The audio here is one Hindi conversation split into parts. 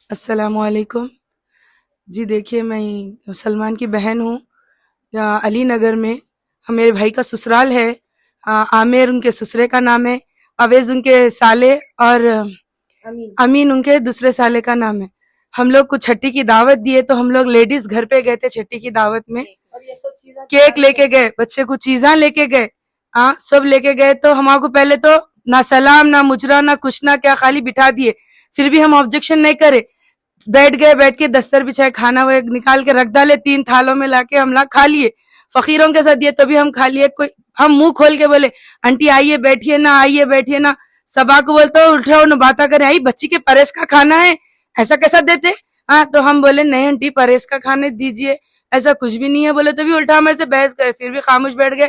अस्सलामुअलैकुम। जी देखिए, मैं सलमान की बहन हूँ। अली नगर में मेरे भाई का ससुराल है। आमिर उनके ससुरे का नाम है, अवेज उनके साले और अमीन उनके दूसरे साले का नाम है। हम लोग को छठी की दावत दिए तो हम लोग लेडीज घर पे गए थे छठी की दावत में। केक लेके गए, बच्चे को चीजा लेके गए, हाँ सब लेके गए। तो हमारे को पहले तो ना सलाम ना मुजरा ना कुछ ना क्या, खाली बिठा दिए। फिर भी हम ऑब्जेक्शन नहीं करे, बैठ गए। बैठ के दस्तर बिछाए, खाना वो निकाल के रख डाले, 3 थालों में लाके हम लोग खा लिए। फकीरों के साथ दिए तो भी हम खा लिए। कोई हम मुंह खोल के बोले आंटी आइए बैठिए ना, आइए बैठिए ना। सबा को बोलते हो उठो न बाता करे, आई बच्ची के परहेज का खाना है, ऐसा कैसा देते। हाँ तो हम बोले नहीं आंटी परहेज का खाने दीजिए, ऐसा कुछ भी नहीं है। बोले तो भी उल्टा हमारे से बहस करे, फिर भी खामोश बैठ गए।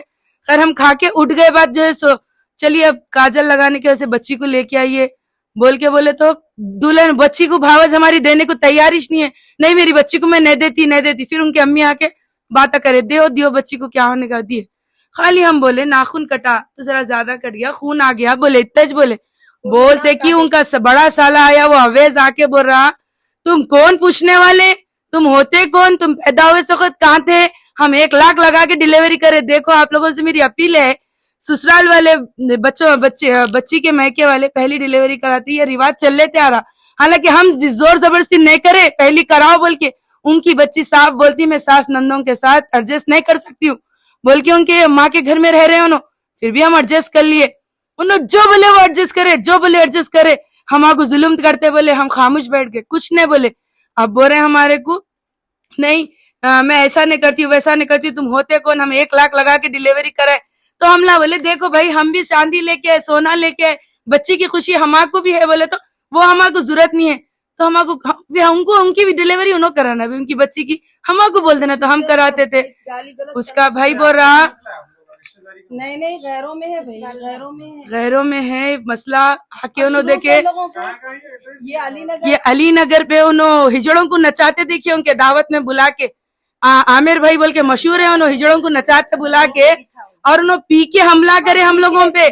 खैर हम खा के उठ गए। बात जो है सो चलिए अब काजल लगाने के वैसे बच्ची को लेके आइए बोल के बोले तो दुल्हन बच्ची को भावज हमारी देने को तैयार ही नहीं है। नहीं मेरी बच्ची को मैं नहीं देती नहीं देती। फिर उनकी अम्मी आके बात करे, दियो दियो बच्ची को, क्या होने का दिए। खाली हम बोले नाखून कटा तो जरा ज्यादा कट गया, खून आ गया, बोले तेज बोले। बोलते कि उनका बड़ा साला आया, वो अवेज आके बोल रहा तुम कौन पूछने वाले, तुम होते कौन, तुम पैदा हुए वक्त कहाँ थे, हम 1 लाख लगा के डिलीवरी करे। देखो आप लोगों से मेरी अपील है, ससुराल वाले बच्ची के मैके वाले पहली डिलीवरी कराती है, रिवाज चल लेते आ रहा। हालांकि हम जोर जबरदस्ती नहीं करे, पहली कराओ बोल के। उनकी बच्ची साफ बोलती मैं सास नंदों के साथ एडजस्ट नहीं कर सकती हूँ बोल के, उनके माँ के घर में रह रहे उन्होंने। फिर भी हम एडजस्ट कर लिए। उन्होंने जो बोले वो एडजस्ट करे, जो बोले एडजस्ट करे। हम आपको जुल्म करते बोले, हम खामोश बैठ गए, कुछ नहीं बोले। अब बोल रहे हमारे को नहीं मैं ऐसा नहीं करती हूँ वैसा नहीं करती हूँ, तुम होते कौन, हम 1 लाख लगा के डिलीवरी कराए। तो हम ना बोले देखो भाई हम भी चांदी लेके आए, सोना लेके आए, बच्ची की खुशी हमारे भी है। बोले तो वो हमारे को जरूरत नहीं है, तो हमको उनकी भी डिलीवरी उन्होंने कराना भी, उनकी बच्ची की हमारे को बोल देना तो हम कराते थे। उसका भाई बोल रहा नहीं नहीं गैरों में है भाई, गैरों में है, गैरों में है मसला। आके उन्होंने देखे ये अली नगर पे उन्होंने हिजड़ों को नचाते देखिए, उनके दावत में बुला के। आमिर भाई बोल के मशहूर है, उन्होंने हिजड़ों को नचाते बुला के और उन्होंने पी के हमला करे हम लोगों पे।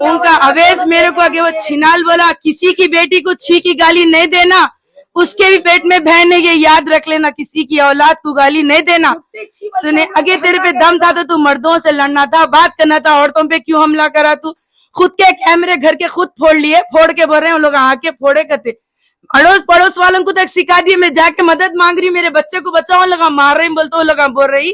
उनका अवेज मेरे को आगे वो छिनाल बोला किसी की बेटी को छी की गाली नहीं देना, उसके भी पेट में बहन है, ये याद रख लेना, किसी की औलाद को गाली नहीं देना। सुने अगे तेरे पे दम था तो तू मर्दों से लड़ना था, बात करना था, औरतों पे क्यों हमला करा तू। खुद के कैमरे घर के खुद फोड़ लिए, फोड़ के बोल रहे हैं लोग आके फोड़े करते। अड़ोस पड़ोस वालों को तक सिखा दिए, मैं जाके मदद मांग रही, मेरे बच्चे को बचाओ, लगा मार रही बोलते वो लगा बोल रही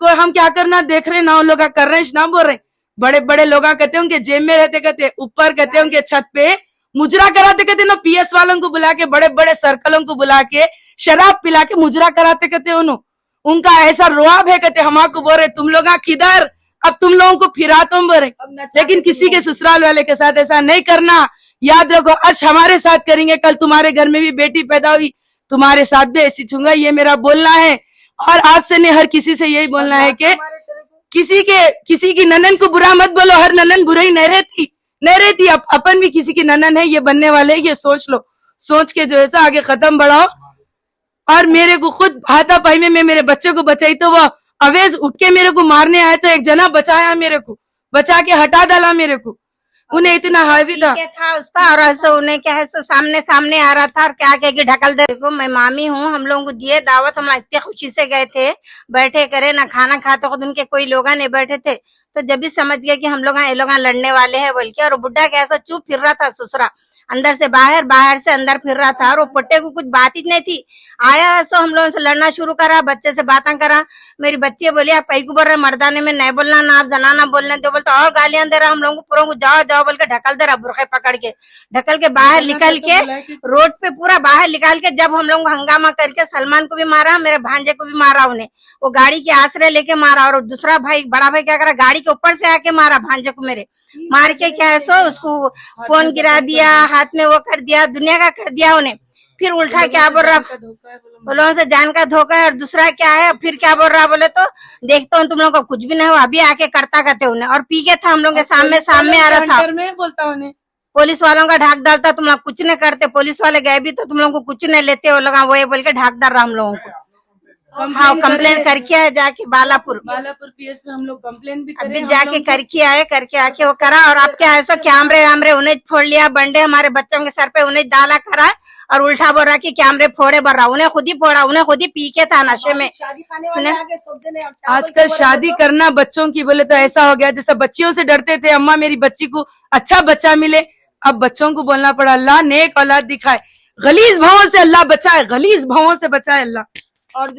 को हम क्या करना देख रहे ना, लोग कर रहे ना बोल रहे। बड़े बड़े लोग कहते उनके जेब में रहते, कहते ऊपर कहते उनके छत पे मुजरा कराते, कहते ना पीएस वालों को बुला के, बड़े बड़े सर्कलों को बुला के शराब पिला के मुजरा कराते, कहते उन्होंने उनका ऐसा रुआब है। कहते हमारे बोल रहे तुम लोग किधर, अब तुम लोगों को फिरा तुम बोल रहे। लेकिन किसी के ससुराल वाले के साथ ऐसा नहीं करना, याद रखो आज हमारे साथ करेंगे कल तुम्हारे घर में भी बेटी पैदा हुई, तुम्हारे साथ भी ऐसी छूंगा, ये मेरा बोलना है। और आपसे ने हर किसी से यही बोलना है कि किसी की ननन को बुरा मत बोलो, हर ननन बुराई नहीं रहती। अपन भी किसी की ननन है, ये बनने वाले, ये सोच लो, सोच के जो है सा आगे कदम बढ़ाओ। और मेरे को खुद हाथापाई में मैं मेरे बच्चे को बचाई तो वो अवेज उठ के मेरे को मारने आया, तो एक जना बचाया, मेरे को बचा के हटा डाला मेरे को। उन्हें इतना हावी था उसका, और ऐसे उन्हें क्या है सो सामने सामने आ रहा था और क्या कह के ढकल दे। देखो मैं मामी हूँ, हम लोगों को दिए दावत, हम इतने खुशी से गए थे, बैठे करे ना खाना खाते खुद उनके कोई लोग नहीं बैठे थे। तो जब भी समझ गए कि हम लोग ये लोग लड़ने वाले हैं बोल के, और बुढ़ा कैसा चुप फिर रहा था, ससुरा अंदर से बाहर बाहर से अंदर फिर रहा था, और वो पुट्टे को कुछ बात ही नहीं थी। आया सो हम लोगों से लड़ना शुरू करा, बच्चे से बातें करा। मेरी बच्ची बोली आप कहीं को बोल रहे, मर्दाने में नहीं बोलना ना, आप जनाना बोलने दो बोलते, और गालियां दे रहा हम लोगों को, पूरा को जाओ जाओ बोल के ढकल दे रहा, बुरखे पकड़ के ढकल के बाहर निकल के रोड पे पूरा बाहर निकाल के। जब हम लोग हंगामा करके सलमान को भी मारा, मेरे भांजे को भी मारा, उन्हें वो गाड़ी के आश्रय लेके मारा। और दूसरा भाई बड़ा भाई क्या करा, गाड़ी के ऊपर से आके मारा भांजे को, मेरे मार के क्या है सो उसको फोन गिरा दिया, हाथ में वो कर दिया, दुनिया का कर दिया उन्हें। फिर उल्टा क्या बोल रहा, बोलो से जान का धोखा है। और दूसरा क्या है, फिर क्या बोल रहा, बोले तो देखता हूँ तुम लोग को कुछ भी नहीं हो, अभी आके करता कहते उन्हें। और पी के था हम लोग के सामने आ रहा था, बोलता उन्हें पुलिस वालों का ढाक डालता, तुम लोग कुछ नहीं करते, पुलिस वाले गए भी तो तुम लोग को कुछ नहीं लेते, वो लोग वो बोल के ढाक डाल रहा हम लोगों को। हाँ कंप्लेन करके आए जाके बालापुर पीएस में हम लोग कंप्लेन भी अभी जाके करके आए, करके आके वो करा। और आपके ऐसा कैमरे वैमरे उन्हें फोड़ लिया, बंडे हमारे बच्चों के सर पे उन्हें डाला करा, और उल्टा बोल रहा कि कैमरे फोड़े भर रहा, उन्हें खुद ही फोड़ा, उन्हें खुद ही पी के था नशे में। सुने आजकल शादी करना बच्चों की बोले तो ऐसा हो गया, जैसे बच्चियों से डरते थे अम्मा मेरी बच्ची को अच्छा बच्चा मिले, अब बच्चों को बोलना पड़ा अल्लाह नेक औलाद दिखाए, गलीज भावों से अल्लाह बचाए, गलीज भावों से बचाए अल्लाह। और